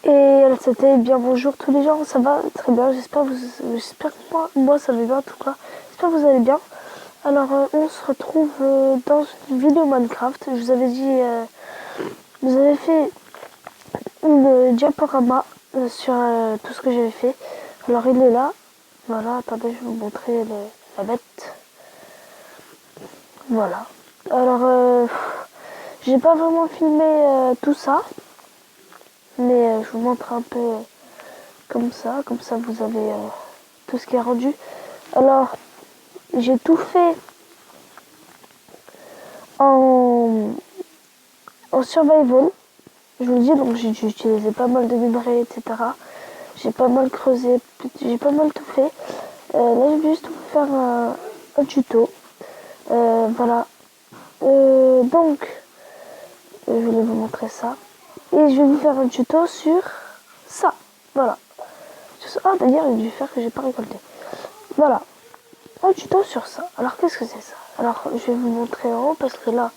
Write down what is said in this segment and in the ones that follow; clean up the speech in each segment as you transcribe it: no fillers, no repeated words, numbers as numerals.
Et c'était bien bonjour tous les gens, ça va très bien, j'espère que moi ça va bien en tout cas, j'espère que vous allez bien. Alors on se retrouve dans une vidéo Minecraft, je vous avais dit, vous avez fait une diaporama sur tout ce que j'avais fait. Alors il est là, voilà, attendez je vais vous montrer la bête. Voilà, alors j'ai pas vraiment filmé tout ça, mais je vous montre un peu comme ça vous avez tout ce qui est rendu. Alors j'ai tout fait en, en survival, je vous le dis, donc j'ai utilisé pas mal de minerais, etc. J'ai pas mal creusé, j'ai pas mal tout fait. Là je vais juste vous faire un tuto. Voilà. Donc je voulais vous montrer ça. Et je vais vous faire un tuto sur ça. Voilà. Ah d'ailleurs il y a du fer que j'ai pas récolté. Voilà. Un tuto sur ça. Alors qu'est-ce que c'est ça? Alors je vais vous montrer en haut parce que là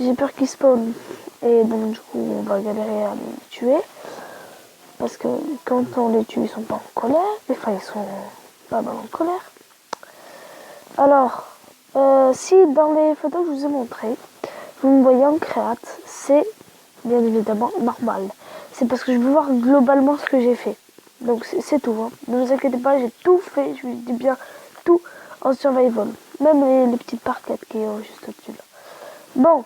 j'ai peur qu'ils spawn et donc du coup on va galérer à les tuer parce que quand on les tue ils sont pas en colère, enfin ils sont pas mal en colère. Alors si dans les photos que je vous ai montrées vous me voyez en créate, c'est bien évidemment normal. C'est parce que je veux voir globalement ce que j'ai fait. Donc c'est tout, hein. Ne vous inquiétez pas, j'ai tout fait, je vous dis bien tout en survival. Même les petites parquettes qui est juste au-dessus là. Bon.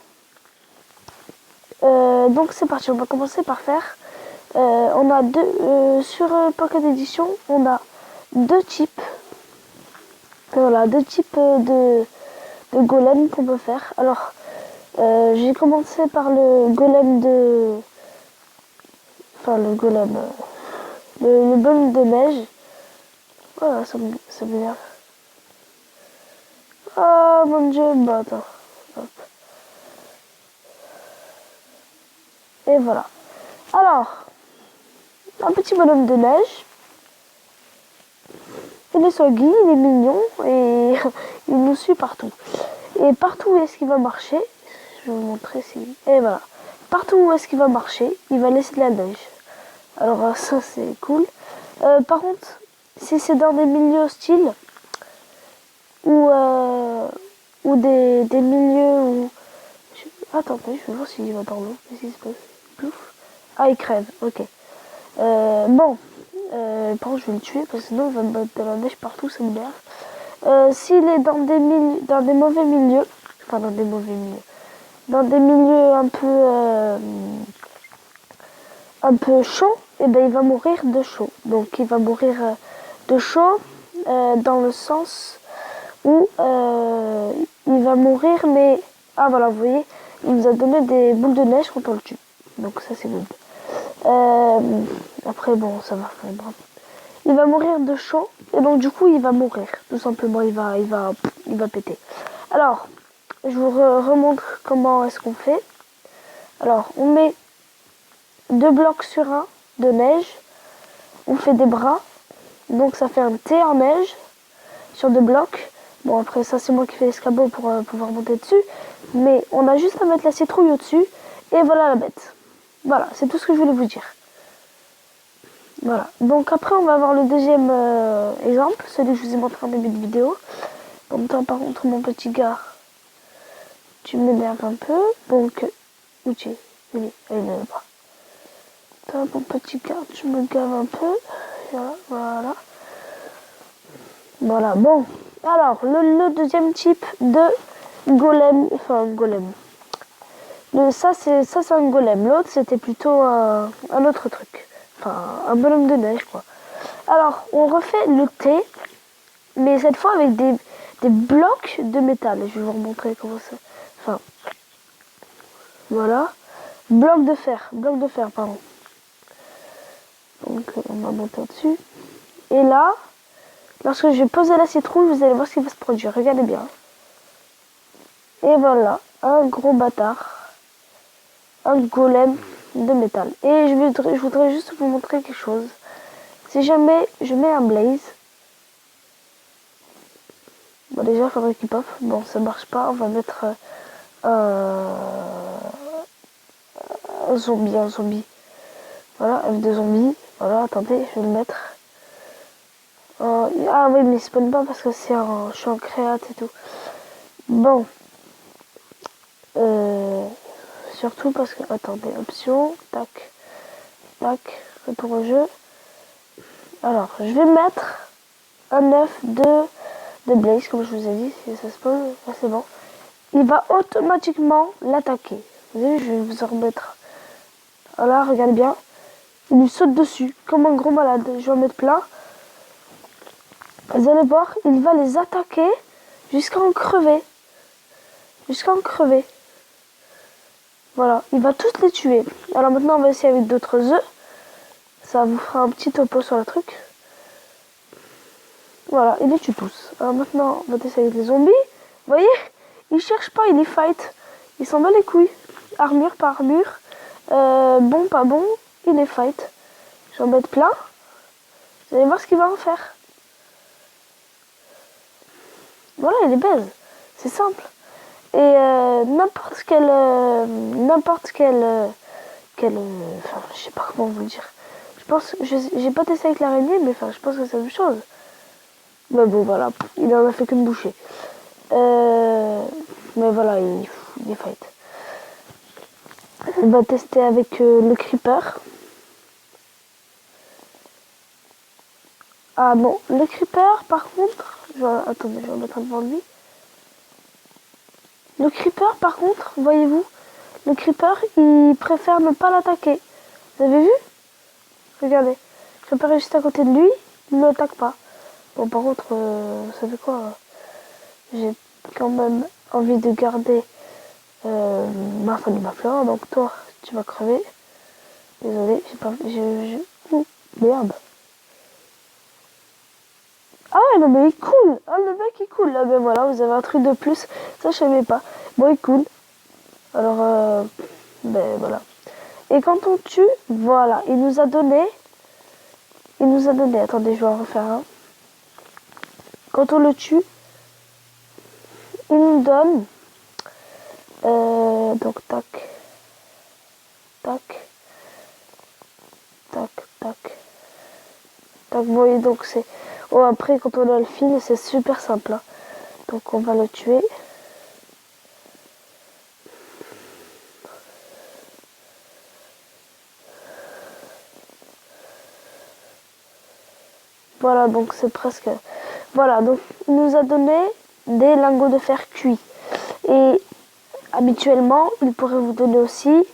Donc c'est parti, on va commencer par faire. On a sur Pocket Edition, on a deux types. Voilà, deux types de golem qu'on peut faire. Alors, j'ai commencé par le golem de... Enfin, le golem... le golem de neige. Voilà, ça m'énerve. Oh mon dieu, bah attends. Hop. Et voilà. Alors, un petit bonhomme de neige. Il est soggy, il est mignon et il nous suit partout. Et partout où est-ce qu'il va marcher, je vais vous montrer si... Et voilà. Partout où est-ce qu'il va marcher, il va laisser de la neige. Alors ça c'est cool. Par contre, si c'est dans des milieux hostiles ou des milieux où... Attendez, je vais voir s'il va dans l'eau. Qu'est-ce qui se passe? Plouf. Ah, il crève, ok. Bon. Par contre, je vais le tuer parce que sinon il va me mettre de la neige partout, ça m'énerve. S'il est dans des mauvais milieux, enfin dans des mauvais milieux, dans des milieux un peu chauds, et ben il va mourir de chaud. Donc il va mourir de chaud dans le sens où il va mourir, mais ah voilà, vous voyez, il nous a donné des boules de neige quand on le tue. Donc ça c'est good. Après bon, ça va. Il va mourir de chaud et donc du coup il va mourir tout simplement, il va péter. Alors je vous remontre comment est-ce qu'on fait. Alors on met 2 blocs sur un de neige, on fait des bras, donc ça fait un T en neige sur 2 blocs. Bon après ça c'est moi qui fais l'escabeau pour pouvoir monter dessus, mais on a juste à mettre la citrouille au dessus et voilà la bête. Voilà, c'est tout ce que je voulais vous dire. Voilà, donc après on va avoir le deuxième exemple, celui que je vous ai montré en début de vidéo. En même temps, par contre, mon petit gars, tu m'énerves un peu, donc, où tu es? Il ne veut pas. Toi, mon petit gars, tu me gaves un peu, voilà. Voilà, bon, alors, le deuxième type de golem, enfin, golem. Ça, c'est un golem, l'autre, c'était plutôt un autre truc. Enfin, un bonhomme de neige, quoi. Alors, on refait le T, mais cette fois avec des blocs de métal. Je vais vous remontrer comment ça... Enfin, voilà. Bloc de fer, pardon. Donc, on va monter au-dessus. Et là, lorsque je vais poser la citrouille, vous allez voir ce qui va se produire. Regardez bien. Et voilà, un gros bâtard. Un golem de métal. Et je voudrais juste vous montrer quelque chose. Si jamais je mets un blaze, bon déjà il faudrait qu'il pop. Bon ça marche pas, on va mettre un zombie. Voilà, F2 zombie. Voilà, attendez, je vais le mettre. Ah oui, mais il spawn pas parce que je suis en créate et tout. Bon. Surtout parce que... Attendez, option. Tac. Tac. Retour au jeu. Alors, je vais mettre un œuf de Blaze, comme je vous ai dit. Si ça spawn, là c'est bon. Il va automatiquement l'attaquer. Vous avez vu, je vais vous en remettre. Voilà, regardez bien. Il lui saute dessus, comme un gros malade. Je vais en mettre plein. Vous allez voir, il va les attaquer jusqu'à en crever. Jusqu'à en crever. Voilà, il va tous les tuer. Alors maintenant, on va essayer avec d'autres œufs. Ça vous fera un petit topo sur le truc. Voilà, il les tue tous. Alors maintenant, on va essayer avec les zombies. Vous voyez, il cherche pas, il les fight. Il s'en bat les couilles. Armure par armure. Bon, pas bon, il les fight. J'en mets plein. Vous allez voir ce qu'il va en faire. Voilà, il les baise. C'est simple. Et n'importe quel, enfin, je sais pas comment vous le dire. Je pense, j'ai pas testé avec l'araignée, mais enfin, je pense que c'est la même chose. Mais bon, voilà, il en a fait qu'une bouchée. Mais voilà, il est fight. On va tester avec le creeper. Ah non, le creeper, par contre, attendez, je vais mettre devant lui. Le creeper, par contre, voyez-vous, le creeper, il préfère ne pas l'attaquer. Vous avez vu? Regardez, le creeper est juste à côté de lui, il ne l'attaque pas. Bon, par contre, ça fait quoi? J'ai quand même envie de garder ma fleur, donc toi, tu vas crever. Désolé, j'ai pas... Ouh, merde. Ah ouais, non mais il cool. Ah, le mec il cool. Là, ben voilà, vous avez un truc de plus. Ça, je savais pas. Bon, il cool. Alors, ben voilà. Et quand on tue, voilà, il nous a donné, attendez, je vais en refaire un. Quand on le tue, il nous donne, donc tac, tac, tac, tac, tac, vous voyez, donc c'est, oh, après quand on a le fil, c'est super simple, hein. Donc on va le tuer. Voilà, donc c'est presque... Voilà, donc il nous a donné des lingots de fer cuits. Et habituellement, il pourrait vous donner aussi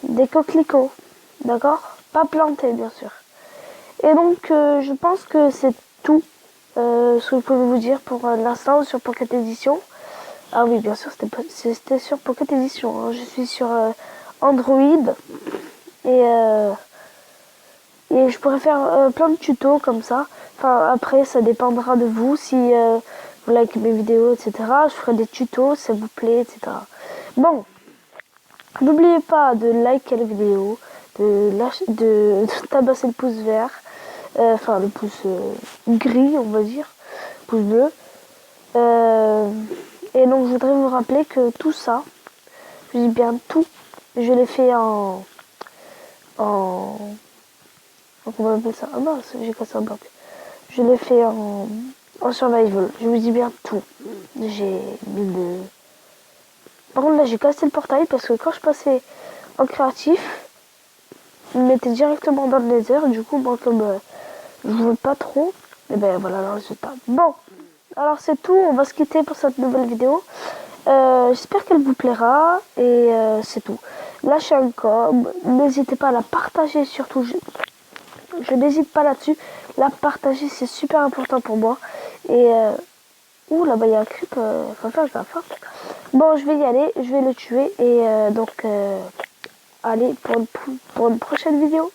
des coquelicots. D'accord? Pas plantés, bien sûr. Et donc, je pense que c'est tout ce que je pouvais vous dire pour l'instant sur Pocket Edition. Ah oui, bien sûr, c'était sur Pocket Edition. Hein. Je suis sur Android. Et je pourrais faire plein de tutos comme ça. Enfin, après, ça dépendra de vous. Si vous likez mes vidéos, etc. Je ferai des tutos, ça vous plaît, etc. Bon, n'oubliez pas de liker la vidéo, de tabasser le pouce vert. Enfin, le pouce gris, on va dire. Pouce bleu. Et donc, je voudrais vous rappeler que tout ça, je dis bien tout, je l'ai fait donc on va appeler ça. Ah mince, j'ai cassé un bloc. Je l'ai fait en survival. Je vous dis bien tout. J'ai mis le... Par contre là j'ai cassé le portail parce que quand je passais en créatif, il me mettait directement dans le nether. Du coup moi comme je veux pas trop, et ben voilà le résultat. Bon, alors c'est tout. On va se quitter pour cette nouvelle vidéo. J'espère qu'elle vous plaira et c'est tout. Lâchez un com, n'hésitez pas à la partager surtout. Je n'hésite pas là-dessus. La partager, c'est super important pour moi. Et ouh, là-bas, il y a un creep. Faut faire gaffe. Hein. Bon, je vais y aller. Je vais le tuer. Et donc, allez pour une prochaine vidéo.